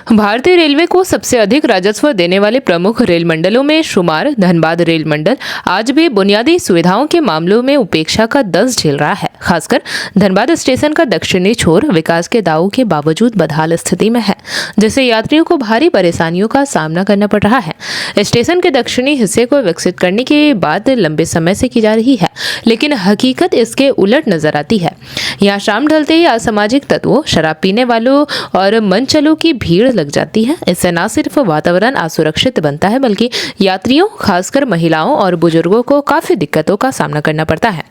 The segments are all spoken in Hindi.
भारतीय रेलवे को सबसे अधिक राजस्व देने वाले प्रमुख रेल मंडलों में शुमार धनबाद रेल मंडल आज भी बुनियादी सुविधाओं के मामलों में उपेक्षा का दंश झेल रहा है। खासकर धनबाद स्टेशन का दक्षिणी छोर विकास के दावों के बावजूद बदहाल स्थिति में है, जिससे यात्रियों को भारी परेशानियों का सामना करना पड़ रहा है। स्टेशन के दक्षिणी हिस्से को विकसित करने की बात लंबे समय से की जा रही है, लेकिन हकीकत इसके उलट नजर आती है। यहाँ शाम ढलते ही असामाजिक तत्वों, शराब पीने वालों और मनचलों की भीड़ लग जाती है। इससे न सिर्फ वातावरण असुरक्षित बनता है, बल्कि यात्रियों, खासकर महिलाओं और बुजुर्गों को काफी दिक्कतों का सामना करना पड़ता है।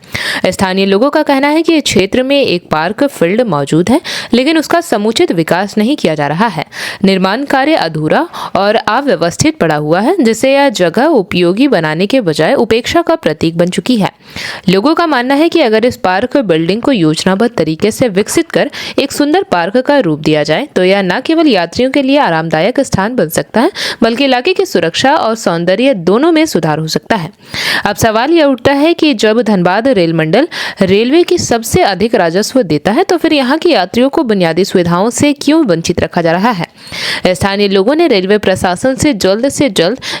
स्थानीय लोगों का कहना है कि क्षेत्र में एक पार्क फील्ड मौजूद है, लेकिन उसका समुचित विकास नहीं किया जा रहा है। निर्माण कार्य अधूरा और अव्यवस्थित पड़ा हुआ है, जिससे यह जगह उपयोगी बनाने के बजाय उपेक्षा का प्रतीक बन चुकी है। लोगों का मानना है कि अगर इस पार्क बिल्डिंग को योजनाबद्ध तरीके से विकसित कर एक सुंदर पार्क का रूप दिया जाए तो यह न केवल यात्रियों के लिए आरामदायक स्थान बन सकता है, बल्कि इलाके की सुरक्षा और सौंदर्य दोनों में सुधार हो सकता है। अब सवाल यह उठता है कि जब धनबाद रेल मंडल रेलवे की सबसे अधिक राजस्व देता है, तो फिर यहाँ के यात्रियों को बुनियादी सुविधाओं से क्यों वंचित रखा जा रहा है। स्थानीय लोगों ने रेलवे प्रशासन से जल्द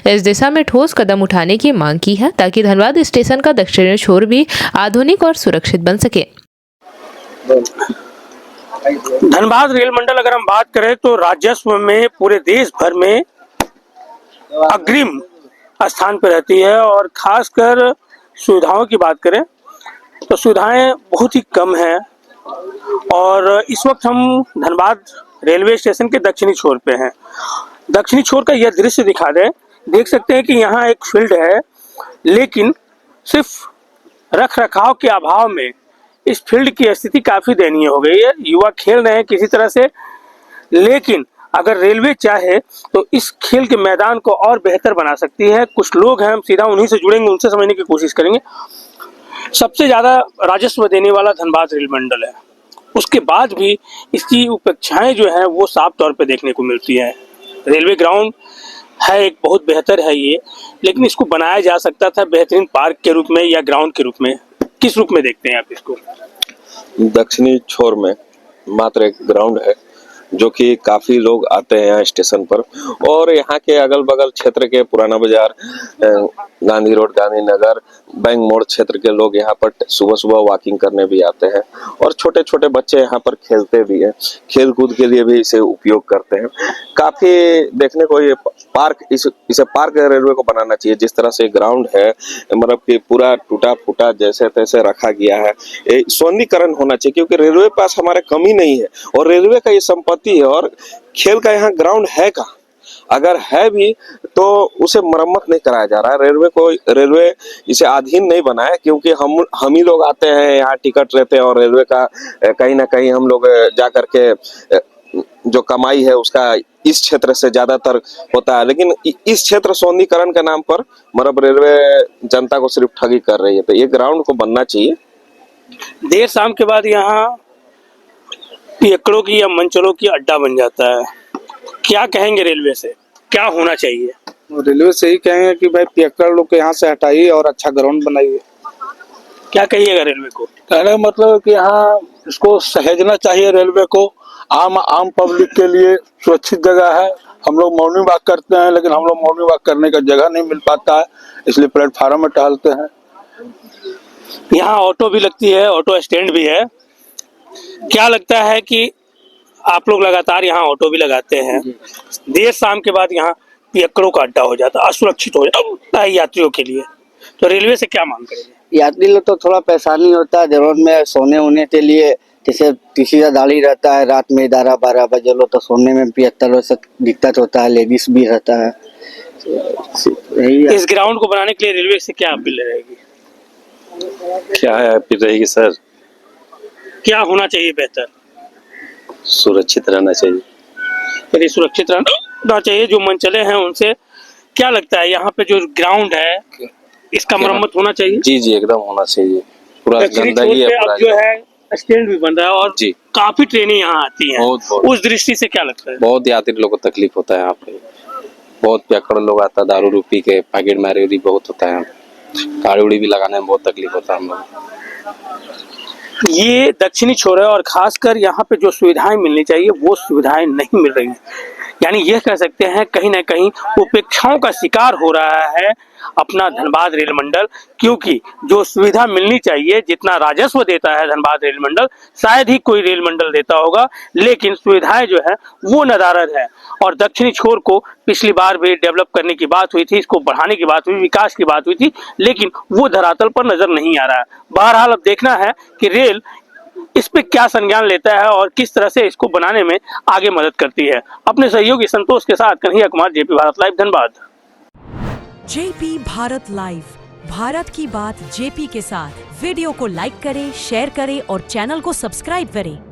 इस दिशा में ठोस कदम उठाने की मांग की है, ताकि धनबाद स्टेशन का दक्षिणी छोर भी आधुनिक और सुरक्षित बन सके। धनबाद रेल मंडल अगर हम बात करें तो राजस्व में पूरे देश भर में अग्रिम स्थान पर रहती है, और खासकर सुविधाओं की बात करें तो सुविधाएं बहुत ही कम हैं। और इस वक्त हम धनबाद रेलवे स्टेशन के दक्षिणी छोर पे हैं। दक्षिणी छोर का यह दृश्य देख सकते हैं कि यहाँ एक फील्ड है, लेकिन सिर्फ रख रखाव के अभाव में इस फील्ड की स्थिति काफी दयनीय हो गई है। युवा खेल रहे हैं किसी तरह से, लेकिन अगर रेलवे चाहे तो इस खेल के मैदान को और बेहतर बना सकती है। कुछ लोग हैं, हम सीधा उन्हीं से जुड़ेंगे, उनसे समझने की कोशिश करेंगे। सबसे ज्यादा राजस्व देने वाला धनबाद रेल मंडल है, उसके बाद भी इसकी उपेक्षाएं जो है वो साफ तौर पे देखने को मिलती है। रेलवे ग्राउंड है, एक बहुत बेहतर है ये, लेकिन इसको बनाया जा सकता था बेहतरीन पार्क के रूप में या ग्राउंड के रूप में। किस रूप में देखते हैं आप इसको? दक्षिणी छोर में मात्र एक ग्राउंड है, जो कि काफी लोग आते हैं यहाँ स्टेशन पर, और यहाँ के अगल बगल क्षेत्र के पुराना बाजार, गांधी रोड, गांधी नगर, बैंक मोड़ क्षेत्र के लोग यहाँ पर सुबह सुबह वॉकिंग करने भी आते हैं, और छोटे छोटे बच्चे यहाँ पर खेलते भी हैं, खेल कूद के लिए भी इसे उपयोग करते हैं। काफी देखने को ये पार्क, इसे पार्क रेलवे को बनाना चाहिए। जिस तरह से ग्राउंड है, मतलब कि पूरा टूटा फूटा जैसे तैसे रखा गया है, सौंदर्यीकरण होना चाहिए, क्योंकि रेलवे पास हमारे कमी नहीं है और रेलवे का ये संपत्ति है। और खेल का यहाँ ग्राउंड है कहाँ? अगर है भी तो उसे मरम्मत नहीं कराया जा रहा है। रेलवे इसे अधीन नहीं बनाया, क्योंकि हम ही लोग आते हैं यहाँ, टिकट रहते हैं, और रेलवे का कहीं ना कहीं हम लोग जा करके जो कमाई है उसका इस क्षेत्र से ज्यादातर होता है। लेकिन इस क्षेत्र सौंदर्यीकरण के नाम पर मतलब रेलवे जनता को सिर्फ ठगी कर रही है। तो ये ग्राउंड को बनना चाहिए। देर शाम के बाद यहाँ पियक्कड़ों की या मंचलों की अड्डा बन जाता है। क्या कहेंगे रेलवे से, क्या होना चाहिए? रेलवे से ही कहेंगे कि भाई पियक्कड़ लोग को यहाँ से हटाइए और अच्छा ग्राउंड बनाइए। क्या कहिएगा रेलवे को? कहने का मतलब कि यहाँ इसको सहेजना चाहिए रेलवे को। आम पब्लिक के लिए सुरक्षित जगह है। हम लोग मॉर्निंग वॉक करते हैं, लेकिन हम लोग मॉर्निंग वॉक करने का जगह नहीं मिल पाता है, इसलिए प्लेटफार्म में टहलते हैं। यहाँ ऑटो भी लगती है, ऑटो स्टैंड भी है। क्या लगता है कि आप लोग लगातार यहाँ ऑटो भी लगाते हैं, देर शाम के बाद यहाँ पियक्कड़ों का अड्डा हो जाता है, असुरक्षित हो जाता है यात्रियों के लिए, तो रेलवे से क्या मांग करेंगे? यात्री लोग तो थोड़ा परेशानी होता है जरूरत में सोने होने के लिए, जैसे किसी का गाड़ी रहता है रात में 11-12 बजे लो, तो सोने में 75 से दिक्कत होता है, लेडीज भी रहता है। इस ग्राउंड को बनाने के लिए रेलवे से क्या अपील रहेगी? क्या अपील रहेगी सर? क्या होना चाहिए बेहतर? सुरक्षित रहना चाहिए। यदि सुरक्षित रहना चाहिए, जो मंचले हैं उनसे क्या लगता है यहाँ पे जो ग्राउंड है इसका मरम्मत होना चाहिए? जी एकदम होना चाहिए। पूरा गंदगी है। अब जो है स्टैंड भी बन रहा है और जी काफी ट्रेनें यहाँ आती हैं, उस दृष्टि से क्या लगता है? बहुत यात्री लोगों को तकलीफ होता है यहाँ पे। बहुत पियक्कड़ लोग आता है, दारू रूपी के पैकेट मारी बहुत होता है, गाड़ी उड़ी भी लगाने में बहुत तकलीफ होता है हम लोग। ये दक्षिणी छोर है और खासकर यहाँ पे जो सुविधाएं मिलनी चाहिए वो सुविधाएं नहीं मिल रही हैं। यानी यह कह सकते हैं कहीं ना कहीं उपेक्षाओं का शिकार हो रहा है अपना धनबाद रेल मंडल, क्योंकि जो सुविधा मिलनी चाहिए, जितना राजस्व देता है धनबाद रेल मंडल, शायद ही कोई रेल मंडल देता होगा, लेकिन सुविधाएं जो है वो नदारद है। और दक्षिणी छोर को पिछली बार भी डेवलप करने की बात हुई थी, इसको बढ़ाने की बात हुई, विकास की बात हुई थी, लेकिन वो धरातल पर नजर नहीं आ रहा है। बहरहाल अब देखना है कि रेल इस पे क्या संज्ञान लेता है और किस तरह से इसको बनाने में आगे मदद करती है। अपने सहयोगी संतोष के साथ Kanhaiya Kumar, JP Bharat live, Dhanbad. JP Bharat live, Bharat की बात जेपी के साथ। वीडियो को लाइक करें, शेयर करें और चैनल को सब्सक्राइब करें।